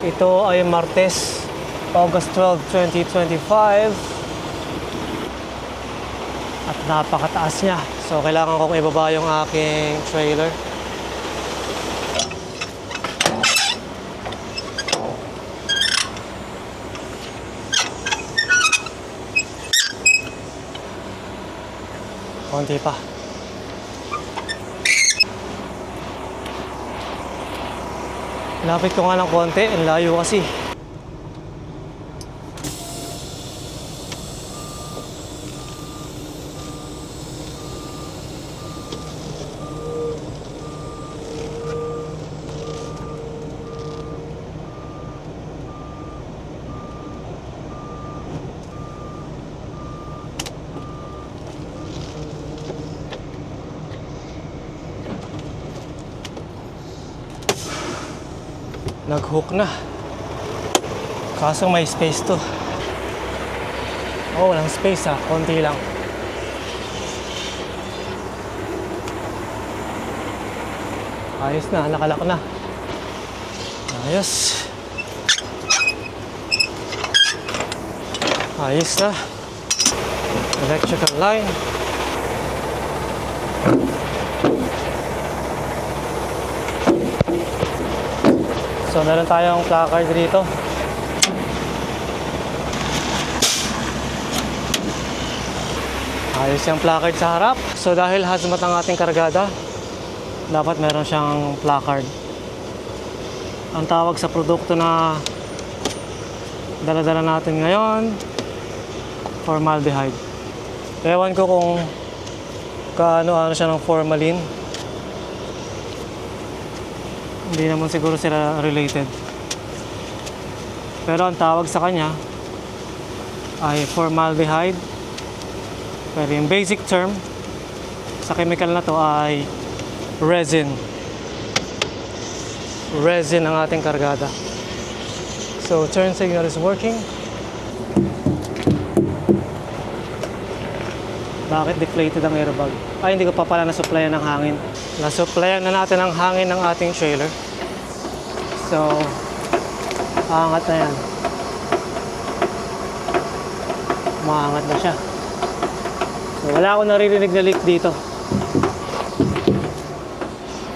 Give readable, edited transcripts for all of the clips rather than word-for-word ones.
Ito ay Martes, August 12, 2025. At napakataas niya. So kailangan kong ibaba yung aking trailer. Konti pa. Lapit ko nga ng konti, ang layo kasi. Nag-hook na. Kaso may space to. Oh, walang space konti lang. Ayos na, nakalak na. Ayos. Ayos na. Electrical line. So meron tayong placard dito. Ayos yung placard sa harap. So dahil hazmat ang ating kargada, dapat meron siyang placard. Ang tawag sa produkto na dala-dala natin ngayon, formaldehyde. Ewan ko kung kaano-ano siya ng formalin. Hindi naman siguro sila related. Pero ang tawag sa kanya ay formaldehyde. Pero yung basic term sa chemical na to ay resin. Resin ang ating kargada. So turn signal is working. Bakit deflated ang airbag? Ay, hindi ko pa pala nasupplyan ng hangin. Nasupplyan na natin ang hangin ng ating trailer. So, aangat na yan. Maangat na siya. So, wala akong naririnig na leak dito.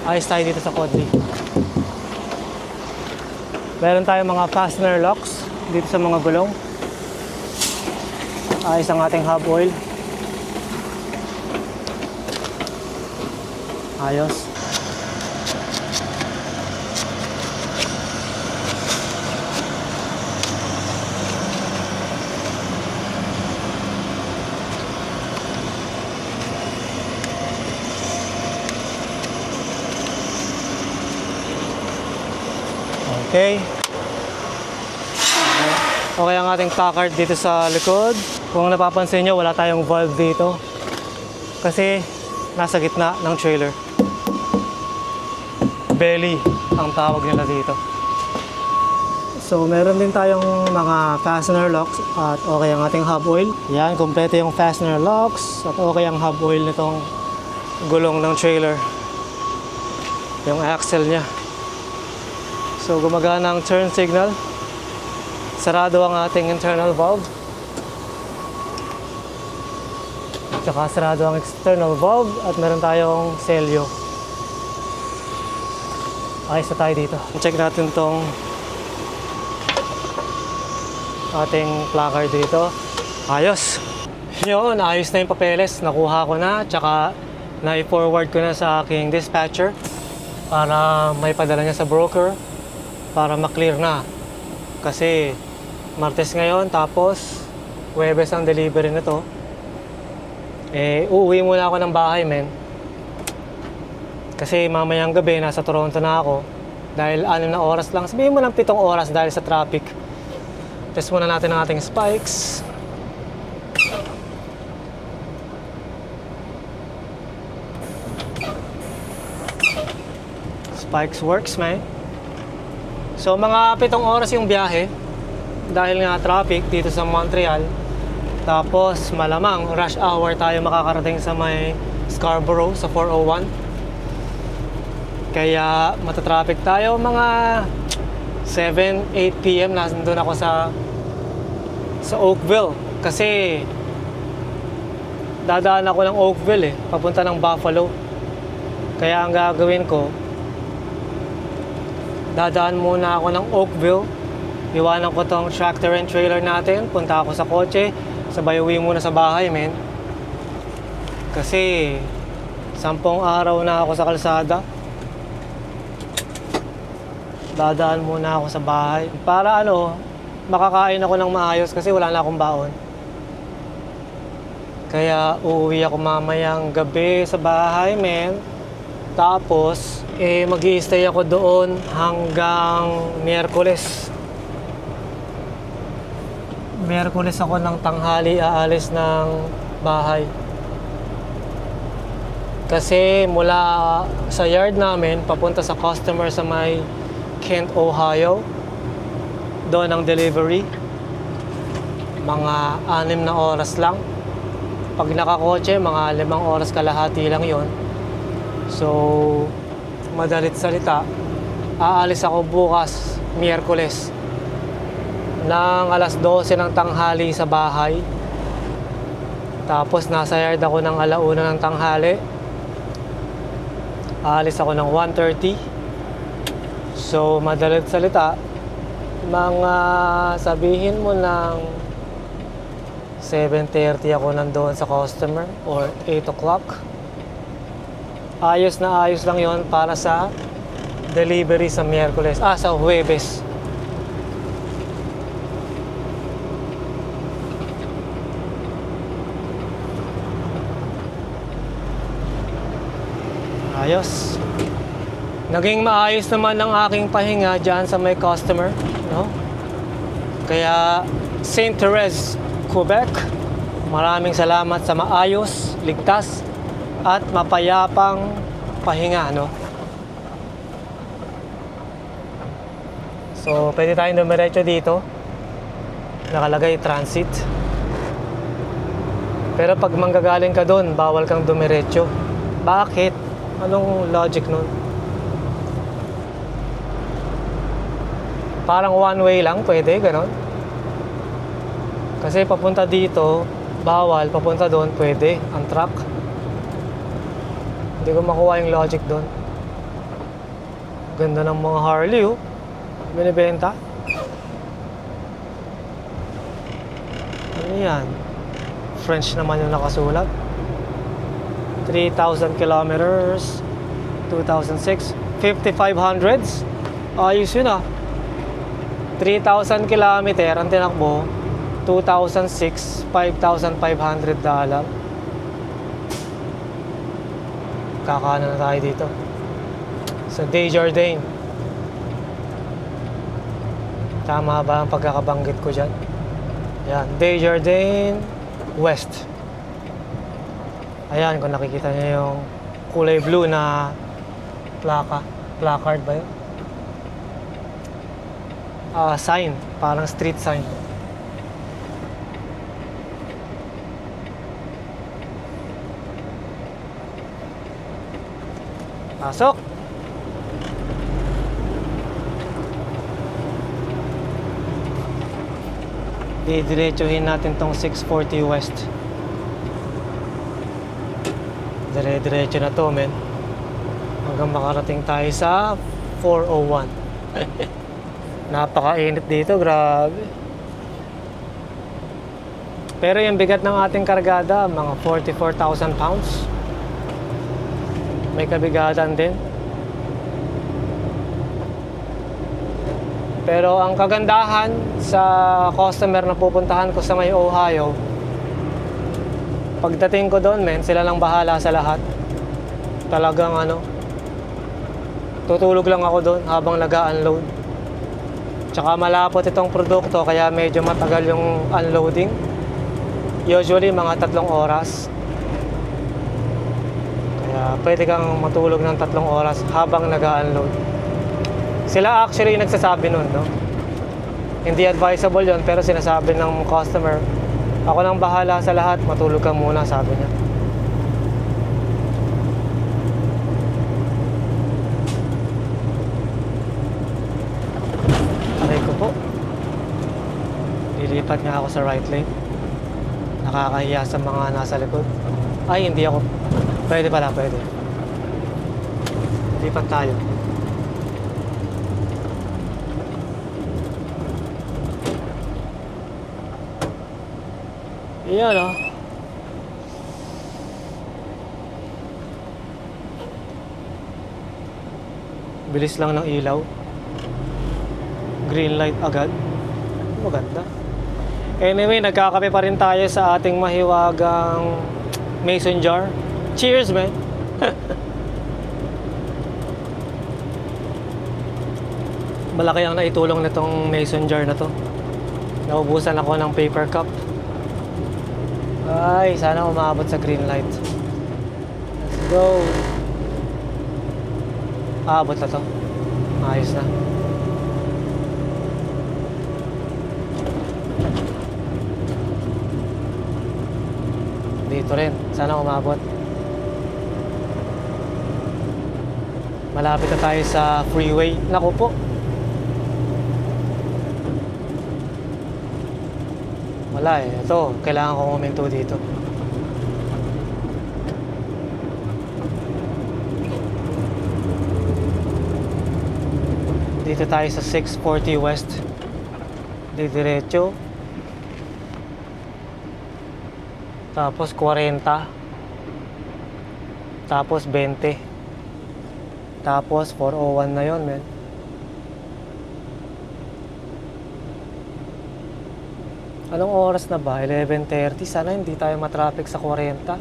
Ayos tayo dito sa Quadri. Meron tayong mga fastener locks dito sa mga gulong. Ayos ang ating hub oil. Ayos. Okay. Okay ang ating placard dito sa likod. Kung napapansin nyo, wala tayong valve dito. Kasi nasa gitna ng trailer. Belly ang tawag nila dito. So meron din tayong mga fastener locks at okay ang ating hub oil. Yan, kompleto yung fastener locks at okay ang hub oil nitong gulong ng trailer. Yung axle niya. So gumagana ang turn signal. Sarado ang ating internal valve. Tsaka sarado ang external valve at meron tayong selyo. Ayos na tayo dito. Check natin tong ating placard dito. Ayos. Yun, ayos na yung papeles. Nakuha ko na. Tsaka na-forward ko na sa aking dispatcher para may padala niya sa broker para maklear na. Kasi Martes ngayon tapos Huwebes ang delivery nito. Uuwi muna ako ng bahay, men. Kasi mamayang gabi, nasa Toronto na ako. Dahil 6 na oras lang. Sabihin mo lang 7 oras dahil sa traffic. Test muna natin ang ating spikes. Spikes works, man. So mga 7 oras yung biyahe. Dahil nga traffic dito sa Montreal. Tapos malamang rush hour tayo makakarating sa may Scarborough sa 401. Kaya matatraffic tayo mga 7, 8 p.m. nandun ako sa Oakville. Kasi dadaan ako ng Oakville papunta ng Buffalo. Kaya ang gagawin ko, dadaan muna ako ng Oakville. Iwanan ko tong tractor and trailer natin. Punta ako sa kotse. Sabay uwi muna sa bahay, men. Kasi 10 araw na ako sa kalsada. Dadaan muna ako sa bahay. Para makakain ako ng maayos kasi wala na akong baon. Kaya uuwi ako mamayang gabi sa bahay, men. Tapos, mag-i-stay ako doon hanggang Miyerkules. Miyerkules ako ng tanghali aalis ng bahay. Kasi mula sa yard namin, papunta sa customer sa may Kent, Ohio. Doon ang delivery. Mga 6 na oras lang. Pag nakakotse, mga 5 oras kalahati lang yon. So, madalit salita, aalis ako bukas, Miyerkules, ng alas 12 ng tanghali sa bahay. Tapos nasa yard ako ng 1:00 ng tanghali. Aalis ako ng 1:30. So, madalit salita, mga sabihin mo ng 7:30 ako nandoon sa customer or 8 o'clock. Ayos na ayos lang yon para sa delivery sa Miyerkules. Sa Huwebes. Ayos. Naging maayos naman ang aking pahinga dyan sa may customer, no? Kaya St. Therese, Quebec, maraming salamat sa maayos, ligtas, at mapayapang pahinga, no? So, pwede tayong dumiretso dito. Nakalagay transit. Pero pag manggagaling ka doon, bawal kang dumiretso. Bakit? Anong logic nun? Parang one way lang, pwede, ganon. Kasi papunta dito, bawal. Papunta doon, pwede. Ang truck. Hindi ko makuha yung logic doon. Ganda ng mga Harley, binibenta. Ano yan? French naman yung nakasulat. 3,000 kilometers, 2006, 5,500s. Ayos yun 3,000 kilometer ang tinakbo, 2006, $5,500. Kakaano na tayo dito sa Desjardins. Tama ba ang pagkakabanggit ko dyan? Ayan, Desjardins West. Ayan, kung nakikita nyo yung kulay blue na placard ba yun? Sign, parang street sign. Pasok! Didiretsuhin natin tong 640 West. Dire-diretso na to, men. Hanggang makarating tayo sa 401. Napakainit dito, grabe. Pero yung bigat ng ating kargada, mga 44,000 pounds. May kabigatan din. Pero ang kagandahan sa customer na pupuntahan ko sa may Ohio, pagdating ko doon, men, sila lang bahala sa lahat. Talagang tutulog lang ako doon habang nag-unload. Tsaka malapot itong produkto, kaya medyo matagal yung unloading. Usually mga 3 oras. Kaya pwede kang matulog ng 3 oras habang nag-unload. Sila actually nagsasabi nun, no? Hindi advisable yon, pero sinasabi ng customer, ako nang bahala sa lahat, matulog ka muna, sabi niya. lilipat nga ako sa right lane. Nakakahiya sa mga nasa likod. Ay, hindi ako. Pwede pala, pwede. Lipat tayo. Iyan o. Bilis lang ng ilaw. Green light agad. Maganda. Anyway, nagkakape pa rin tayo sa ating mahiwagang mason jar. Cheers, man! Malaki ang naitulong nitong mason jar na to. Naubusan ako ng paper cup. Ay, sana umabot sa green light. Let's go! Abot na to. Ayos na. Dito rin. Sana umabot. Malapit na tayo sa freeway. Naku po. Wala eh. Ito, kailangan ko huminto dito. Dito tayo sa 640 West. Didiretso. Tapos 40. Tapos 20. Tapos 401 na yon, men. Anong oras na ba? 11:30. Sana hindi tayo matraffic sa 40.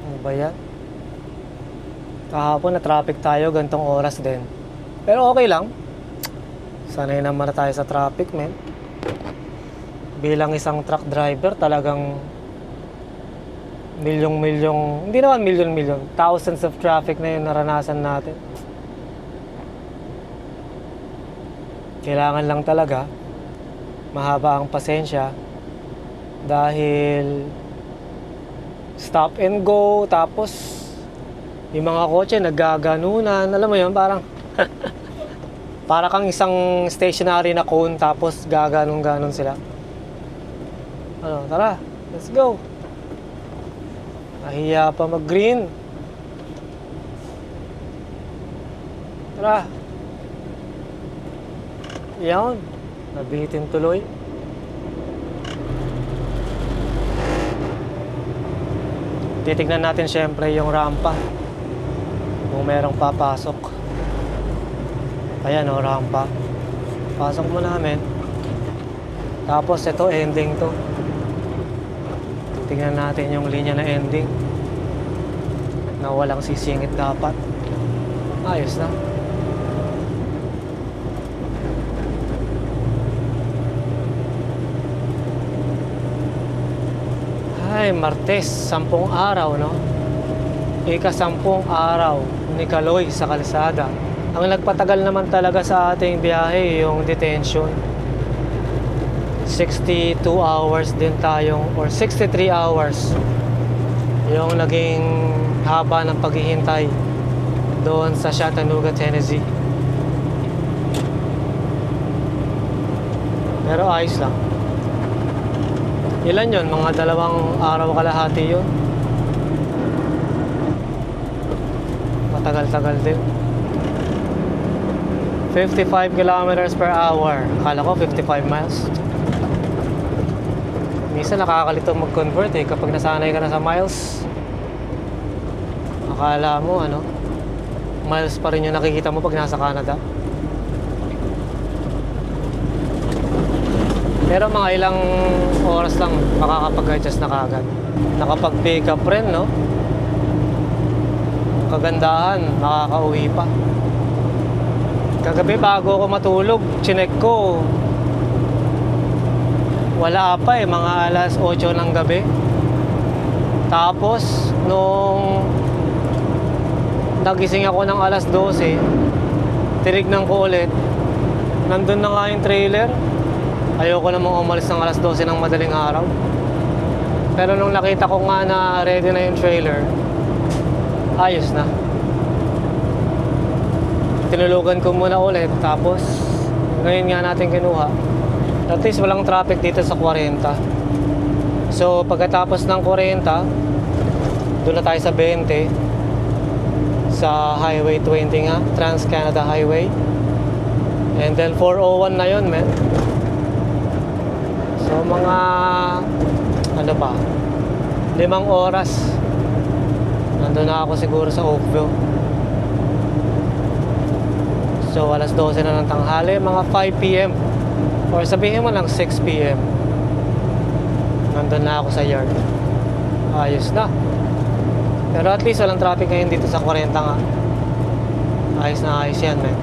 Ano ba yan? Kahapon na-traffic tayo gantong oras din. Pero okay lang. Sanay naman na tayo sa traffic, men. Bilang isang truck driver, talagang milyong-milyong, hindi naman milyon-milyon, thousands of traffic na yung naranasan natin. Kailangan lang talaga mahaba ang pasensya dahil stop and go, tapos yung mga kotse naggaganunan, alam mo yun, parang para kang isang stationary na cone tapos gaganon-ganon sila. Ano, tara, let's go. Nahiya pa mag-green. Tara. Yan. Nabitin tuloy. Titignan natin syempre yung rampa. Kung merong papasok. Ayan o, rampa. Pasok mo namin. Tapos ito, ending to. Tingnan natin yung linya na ending na walang sisingit dapat. Ayos na. Ay, Martes, 10 araw, no? Ika-10 araw ni Kaloy sa kalsada. Ang nagpatagal naman talaga sa ating biyahe yung detention. 62 hours din tayong, or 63 hours yung naging haba ng paghihintay doon sa Chattanooga, Tennessee. Pero ayos lang. Ilan yun? Mga 2 araw kalahati yun. Matagal-tagal din. 55 kilometers per hour. Akala ko 55 miles. Minsan nakakalito mag-convert eh kapag nasanay ka na sa miles. Akala mo ano, miles pa rin yung nakikita mo pag nasa Canada. Pero mga ilang oras lang makakapag-adjust na kagad. Nakapag-pick up rin, no? Kagandahan, makakauwi pa. Kagabi bago ako matulog, chinek ko. Wala pa eh, mga alas 8 ng gabi. Tapos, nung nagising ako ng alas 12, tinignan ko ulit, nandun na nga yung trailer. Ayoko namang umalis ng alas 12 ng madaling araw. Pero nung nakita ko nga na ready na yung trailer, ayos na. Tinulugan ko muna ulit, tapos ngayon nga natin kinuha. At least walang traffic dito sa 40. So pagkatapos ng 40, doon na tayo sa 20 sa Highway 20 nga, Trans-Canada Highway. And then 401 na yun, men. So mga ano ba, 5 oras nandun na ako siguro sa Oakville. So alas 12 na ng tanghali, mga 5 p.m. or sabihin mo lang 6 p.m. nandun na ako sa yard. Ayos na. Pero at least walang traffic ngayon dito sa 40 nga. Ayos na ayos yan, man.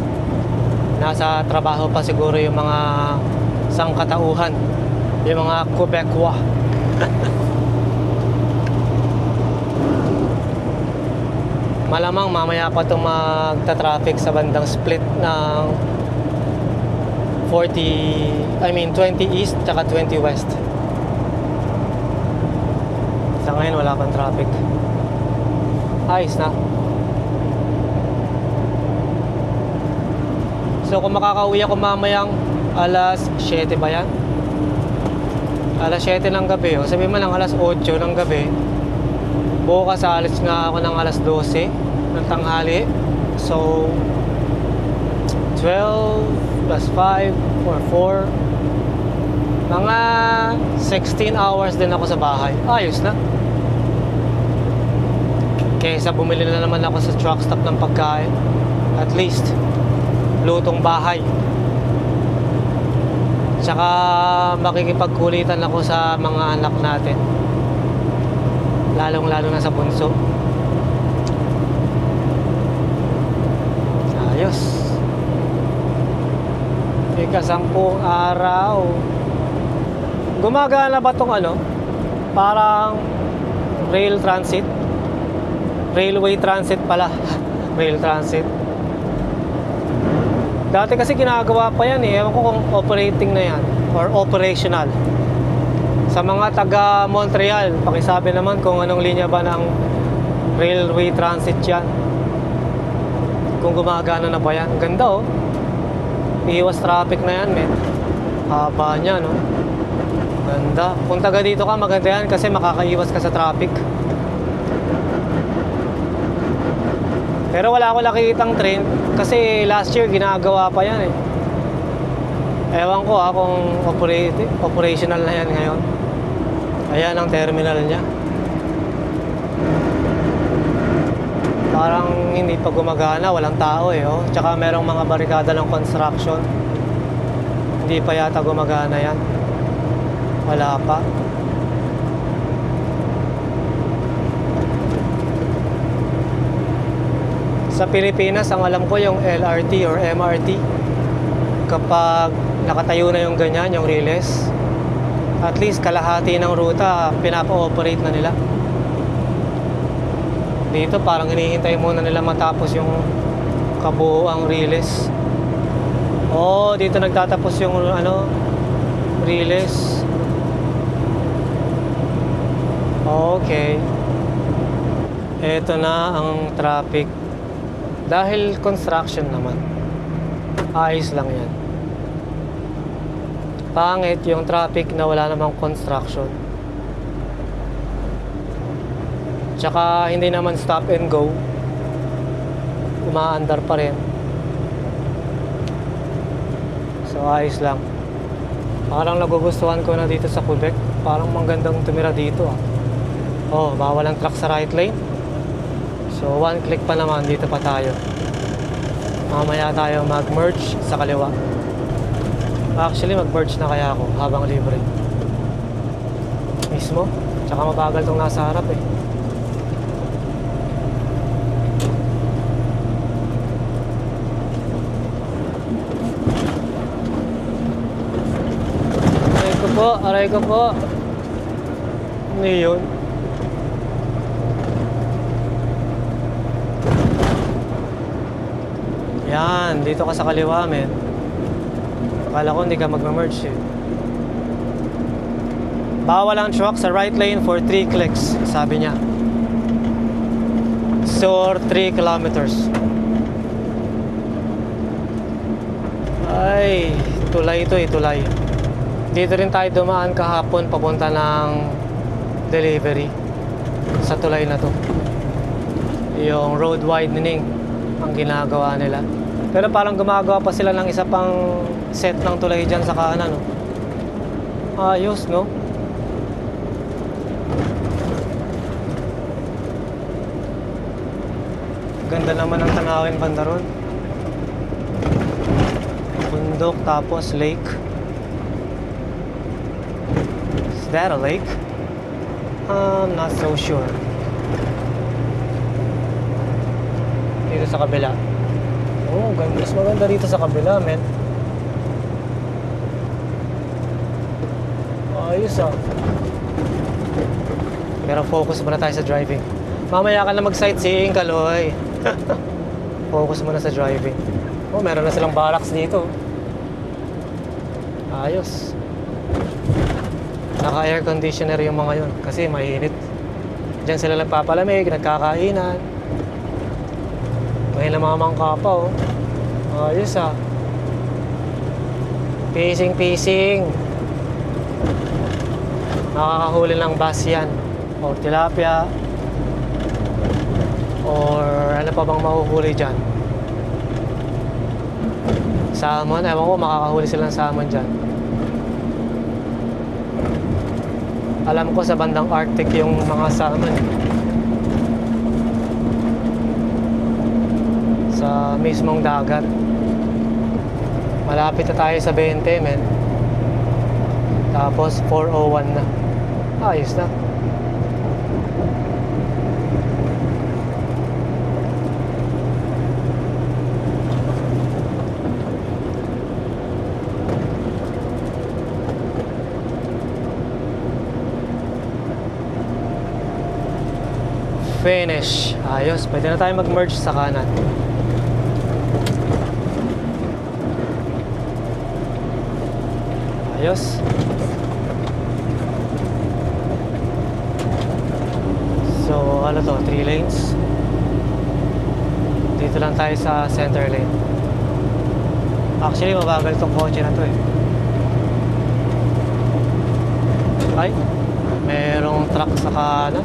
Nasa trabaho pa siguro yung mga sangkatauhan, yung mga Quebecois. Malamang mamaya pa itong magta-traffic sa bandang split ng 20 East tsaka 20 West. Sa ngayon wala pang traffic. Ayos na. So kung makakauwi ako mamayang alas 7 ba yan? Alas 7 ng gabi, o sabihin mo lang alas 8 ng gabi. Bukas alis nga ako ng alas 12 ng tanghali. So 12 plus 5 or 4, mga 16 hours din ako sa bahay. Ayos na. Kaysa bumili na naman ako sa truck stop ng pagkain. At least lutong bahay. Tsaka makikipagkulitan ako sa mga anak natin, lalong-lalo na sa bunso. Ayos. Ika-10 araw. Gumagana ba tong ano? Parang rail transit? Railway transit pala. Rail transit. Dati kasi ginagawa pa yan eh. Ewan ko kung operating na yan or operational. Sa mga taga Montreal, pakisabi naman kung anong linya ba ng railway transit yan. Kung gumagana na ba yan. Ganda oh. Iwas traffic na yan, men. Haba niya, no? Ganda. Kung taga dito ka, maganda yan kasi makakaiwas ka sa traffic. Pero wala ako nakikitang train kasi last year ginagawa pa yan eh. Ewan ko kung operational na yan ngayon. Ayan ang terminal niya. Parang hindi pa gumagana, walang tao eh. Oh. Tsaka merong mga barikada ng construction. Hindi pa yata gumagana yan. Wala pa. Sa Pilipinas, ang alam ko yung LRT or MRT. Kapag nakatayo na yung ganyan, yung relays, at least kalahati ng ruta pinapa-operate na nila. Dito parang hinihintay muna nila matapos yung kabuuang relays. Oh, dito nagtatapos yung ano, relays. Okay. Ito na ang traffic. Dahil construction naman, ayos lang yan. Pangit yung traffic na wala namang construction. Tsaka hindi naman stop and go, umaandar pa rin. So ayos lang. Parang nagugustuhan ko na dito sa Quebec. Parang magandang tumira dito ah. Oh, bawal ang truck sa right lane. So, one click pa naman, dito pa tayo. Mamaya tayo mag-merge sa kaliwa. Actually, mag-merge na kaya ako habang libre. Mismo. Tsaka mabagal tong nasa harap eh. Aray ko po. Ano yun? Yan, dito ka sa kaliwa, men. Akala ko hindi ka mag-merge eh. Bawal ang truck sa right lane for 3 clicks, sabi niya. So, 3 kilometers. Ay, tulay ito eh, tulay. Dito rin tayo dumaan kahapon papunta ng delivery sa tulay na to. Yung road widening ang ginagawa nila. Pero parang gumagawa pa sila ng isa pang set ng tulay dyan sa kanan, no? Ayos, no? Ganda naman ang tanawin banda ron. Bundok tapos lake. Is that a lake? I'm not so sure. Dito sa kabila. Oh, mas maganda dito sa kabila, men. Ayos ah. Pero focus muna tayo sa driving. Mamaya ka na mag-sightseeing, Kaloy. Focus muna sa driving. Oh, meron na silang barracks dito. Ayos. Naka-air conditioner yung mga yun kasi mainit. Diyan sila nagpapalamig, nagkakainan. May namamangka pa, oh. Ayos ah. Pising. Nakakahuli ng bass yan. Or tilapia. Or ano pa bang mahuhuli dyan? Salmon. Ewan ko, makakahuli silang salmon dyan. Alam ko sa bandang Arctic yung mga salmon. Sa mismong dagat. Malapit na tayo sa 20, men. Tapos 4:01 na. Ayos na. Finish. Ayos. Pwede na tayo mag-merge sa kanan. Ayos. So, ano to? 3 lanes. Dito lang tayo sa center lane. Actually, mabagal tong kotse na to eh. Ay, merong truck sa kanan.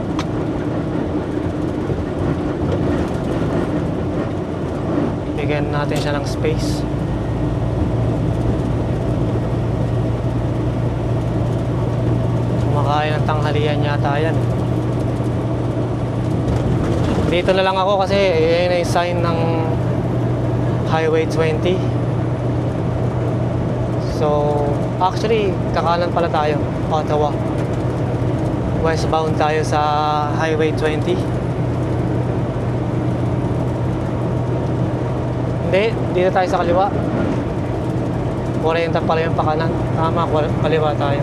Bigyan natin siya ng space. Kumakain ng tanghalian yata yan. Dito na lang ako kasi yun ay sign ng Highway 20. So, actually, kakanan pala tayo, Ottawa. Westbound tayo sa Highway 20. Hindi, dito tayo sa kaliwa. 40 pala yung pakanan. Tama, kaliwa tayo.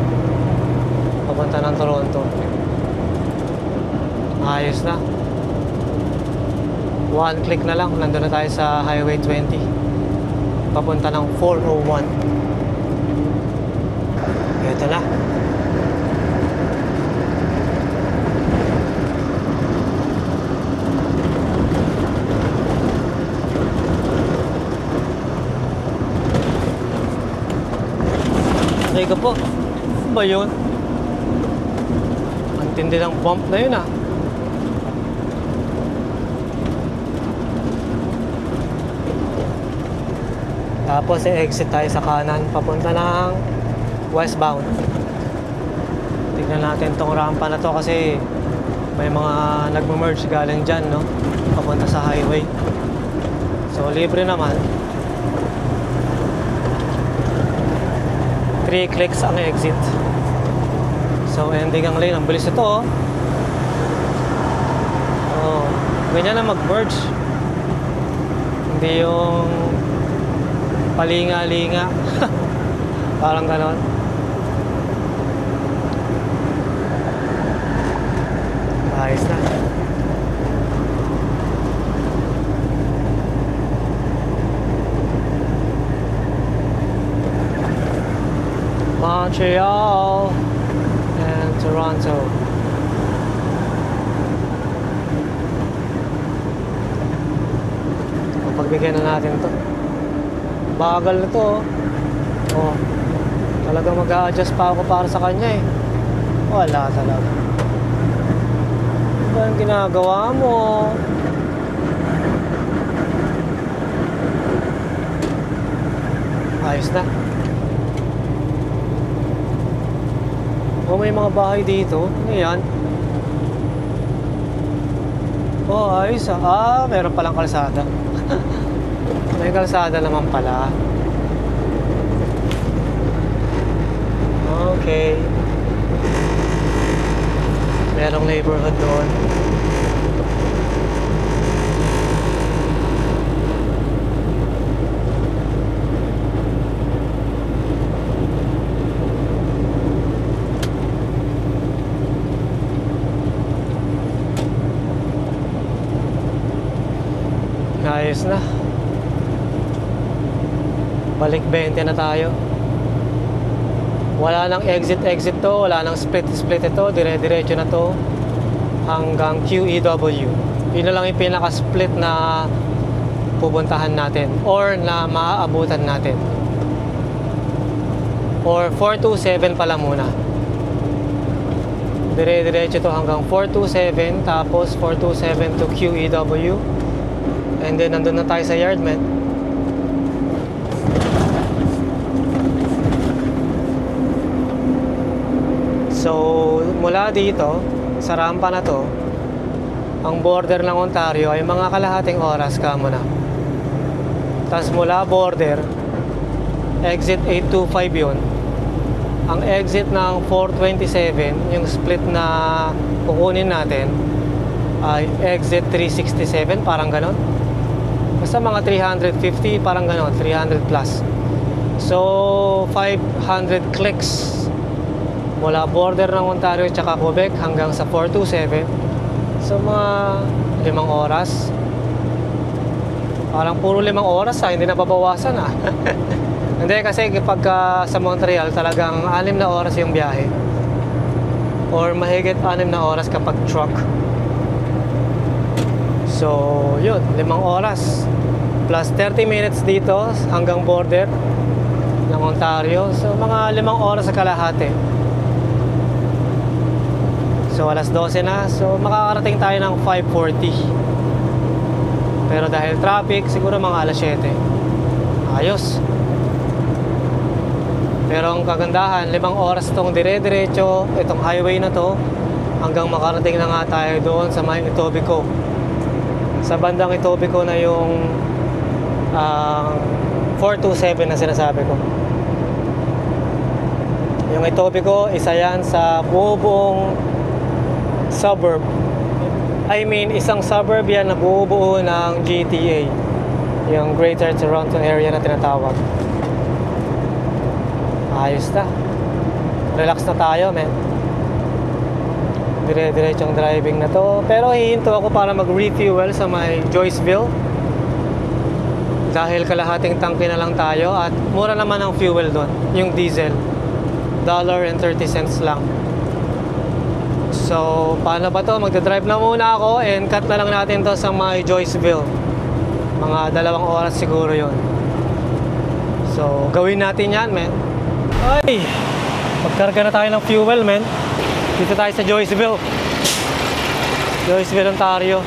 Papunta ng Toronto. Ayos na. 1 click na lang, nandun na tayo sa Highway 20. Papunta ng 4:01. Ito na. Okay ka po. Ano ba yun? Ang tindi ng bump na yun ah. Tapos exit tayo sa kanan papunta ng westbound. Tignan natin tong rampa na to kasi may mga nagme-merge galing dyan, no? Papunta sa highway. So libre naman. 3 clicks ang exit. So ending ang lane. Ang bilis ito, oh. Oh, ganyan na mag-merge. Hindi yung palinga-linga. Parang ganon. Ayos na. Montreal and Toronto. Pagbigyan na natin to. Bagal na to. Oh. Talagang mag-a-adjust pa ako para sa kanya eh. Wala talaga. Ano ba ang ginagawa mo? Ayos na. Oh, may mga bahay dito. Ano yan? Oh, ayos ah. Ah, meron palang kalsada. May kalsada naman pala. Okay. Merong neighborhood doon. Ayos na. Balik 20 na tayo. Wala nang exit to, wala nang split ito, dire-diretso na to hanggang QEW. Yun na lang yung pinaka-split na pupuntahan natin or na maaabutan natin. Or 427 pala muna. Dire-diretso to hanggang 427, tapos 427 to QEW. And then nandun na tayo sa Yardman. So mula dito sa rampa na to, ang border ng Ontario ay mga kalahating oras ka muna. Tapos mula border, exit 825 yun. Ang exit ng 427, yung split na kukunin natin, ay exit 367, parang ganon. Basta mga 350, parang ganon, 300 plus. So 500 clicks mula border ng Ontario tsaka Quebec hanggang sa 427. So mga 5 oras. Parang puro 5 oras ha, hindi nababawasan ha. Hindi kasi kapag sa Montreal talagang 6 na oras yung biyahe. Or mahigit 6 na oras kapag truck. So yun, 5 oras. Plus 30 minutes dito hanggang border ng Ontario. So mga 5 oras sa kalahati. So alas 12 na. So makakarating tayo ng 5:40. Pero dahil traffic, siguro mga alas 7. Ayos. Pero ang kagandahan, 5 oras itong dire-diretso, itong highway na to, hanggang makarating na nga tayo doon sa may Etobicoke. Sa bandang Etobicoke na yung 427 na sinasabi ko. Yung Etobicoke, isa yan sa buong suburb. I mean, isang suburb yan na buo ng GTA. Yung Greater Toronto Area na tinatawag. Ayos na. Relax na tayo, men. Dire-diretsong driving na to. Pero hihinto ako para mag-refuel sa may Joyceville. Dahil kalahating tangke na lang tayo at mura naman ang fuel doon, yung diesel. $1.30 lang. So, paano ba to? Magdadrive na muna ako and cut na lang natin to sa may Joyceville. Mga 2 oras siguro yon. So, gawin natin yan, men. Ay! Magkarga na tayo ng fuel, men. Dito tayo sa Joyceville. Joyceville, Ontario.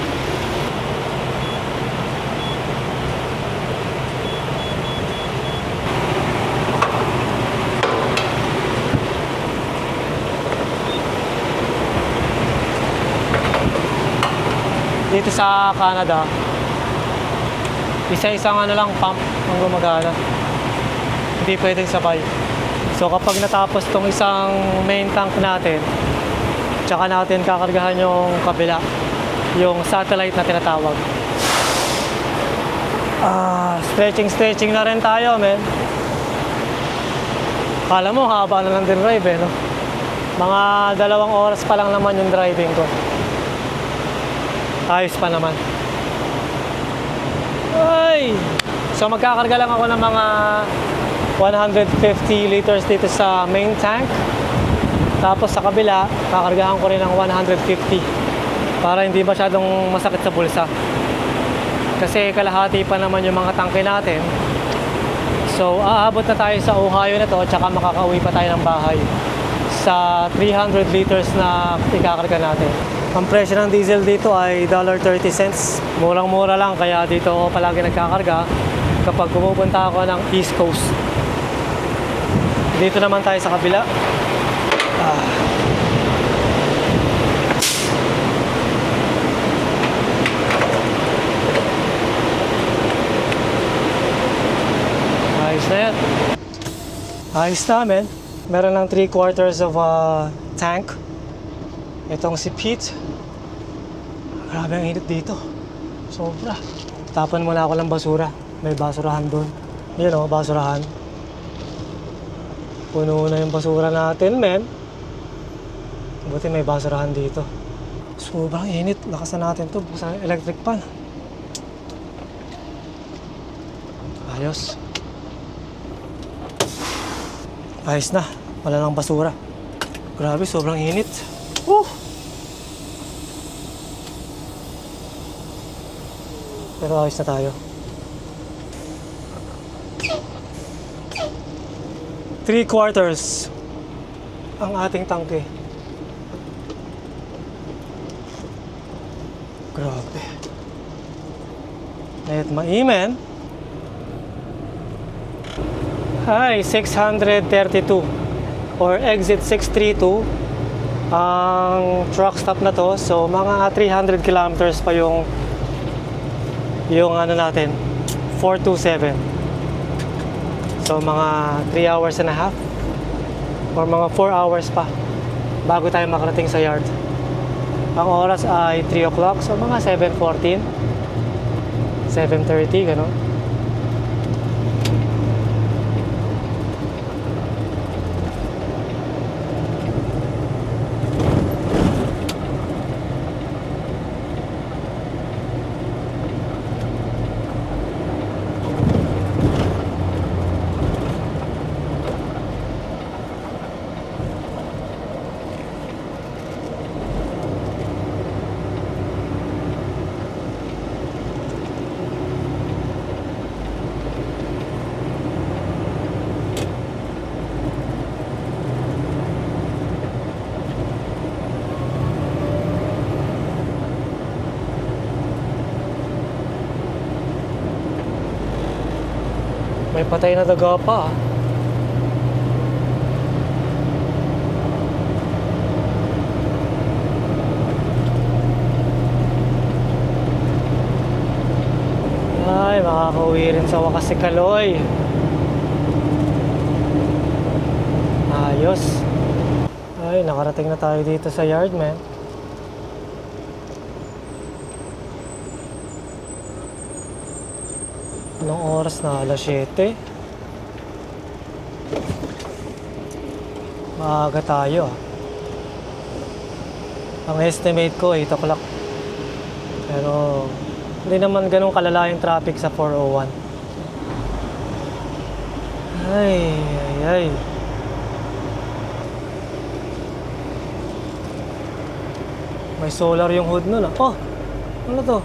Dito sa Canada, isa-isang ano lang pump ang gumagana. Hindi pwedeng sabay. So kapag natapos tong isang main tank natin, tsaka natin kakargahan yung kabila, yung satellite na tinatawag. Stretching na rin tayo, men. Kala mo haba na lang din drive eh, no? Mga 2 oras pa lang naman yung driving ko. Ayos pa naman. Ay! So magkakarga lang ako ng mga 150 liters dito sa main tank. Tapos sa kabila, kakargahan ko rin ng 150 para hindi masyadong masakit sa bulsa. Kasi kalahati pa naman yung mga tangke natin. So, aabot na tayo sa Ohio na to, tsaka makakauwi pa tayo ng bahay sa 300 liters na ikakarga natin. Ang presyo ng diesel dito ay $1.30. Murang-mura lang, kaya dito ako palagi nagkakarga kapag pumupunta ako ng East Coast. Dito naman tayo sa kabila. Ayos na yan. Ayos na, men. Meron lang 3/4 of a tank. Itong si Pete. Grabe ang init dito. Sobra. Tapan muna ako ng basura. May basurahan doon. Yun o, basurahan. Puno na yung basura natin, men. Buti may basurahan dito. Sobrang init. Lakasan natin to. Buksan yung electric pan. Ayos. Ayos na. Wala lang basura. Grabe, sobrang init. Pero ayos na tayo. 3/4 ang ating tangke. Grabe. Kahit maimen. Hi, 632 or exit 632 ang truck stop na to. So mga 300 kilometers pa yung ano natin, 427. So mga 3 hours and a half or mga 4 hours pa bago tayo makarating sa yard. Ang oras ay 3 o'clock, so mga 7:14, 7:30, gano'n. May patay na daga pa. Ay, makakauwi rin sa wakas si Kaloy. Ayos. Ay, nakarating na tayo dito sa yard, man. Anong oras na? Alas 7. Maaga tayo. Ang estimate ko 8 o'clock. Pero hindi naman ganun kalala yung traffic sa 401. Ay, ay, ay. May solar yung hood nun ah. Oh, ano to?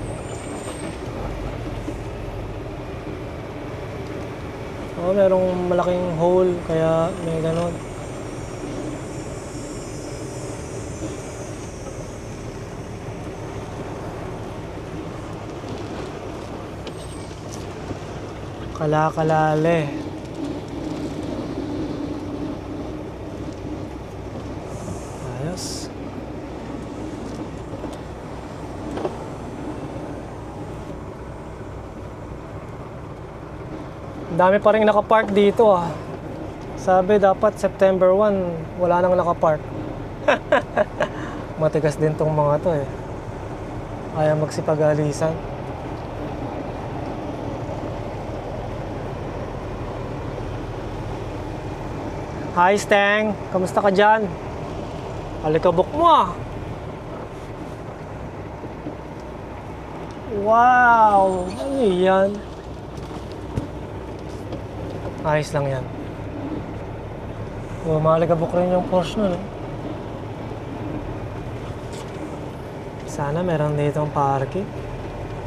Oh, merong malaking hole kaya may ganon. Kalakalale. Ayos. Dami pa rin nakapark dito ah. Sabi dapat September 1 wala nang nakapark. Matigas din tong mga to eh. Ayaw magsipag-alisan. Hi Stang, kamusta ka dyan? Alikabok mo ah. Wow, ano yan? Ayos lang yan. Malikabok rin yung Porsche nun. Sana meron dito ang parking.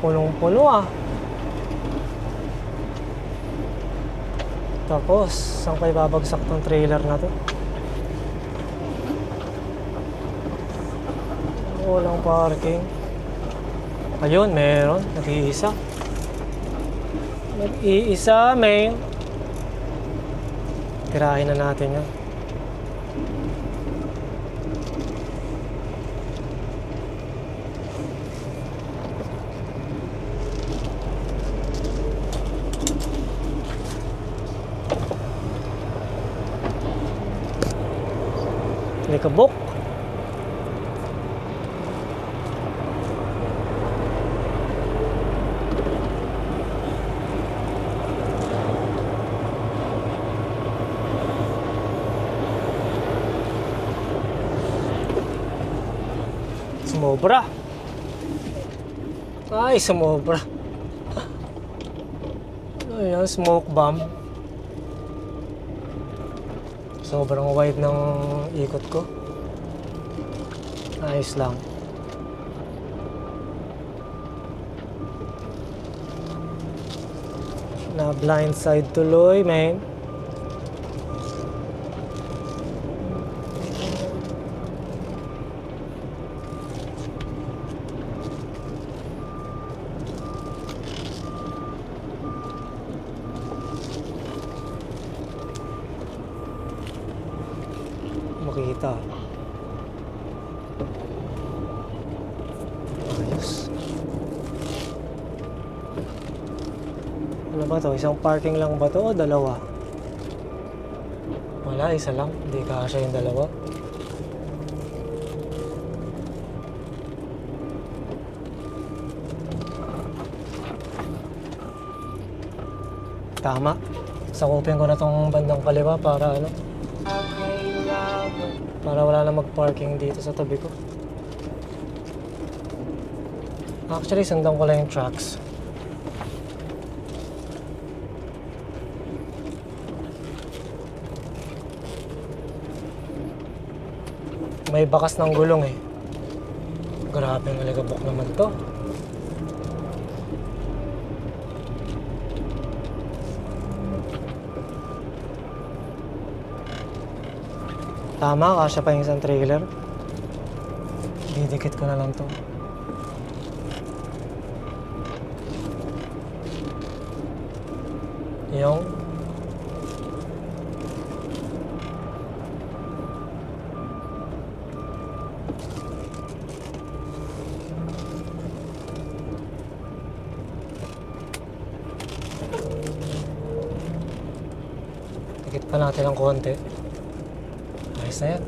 Pulong-pulo ah. Tapos, saan kayo babagsak tong trailer na to? Walang parking. Ayun, meron. Nag-iisa. Nag-iisa, may. Tirahin na natin yan. Likabok. Sumobra. Ay, sumobra. Ayan, smoke bomb. Sobrang wide ng ikot ko. Ayos lang. Na blindside tuloy, man. Makita. Ayos. Ano ba to? Isang parking lang ba to o dalawa? Wala, isa lang. Hindi kasya yung dalawa. Tama. Sakupin ko na tong bandang kaliwa para ano? Para wala na mag-parking dito sa tabi ko. Actually, sundan ko lang yung tracks. May bakas ng gulong eh. Grabe ang aligabok naman to. Tama, kasya pa yung isang trailer. Didikit ko na lang to. Yung dikit pa natin ng konti. Ayos na yan.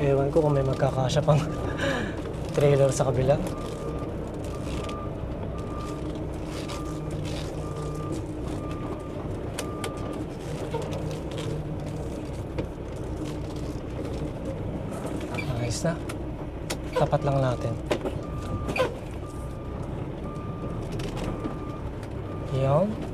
Ewan ko kung may magkakasya pang trailer sa kabila. Ayos na. Tapat lang natin. Yan.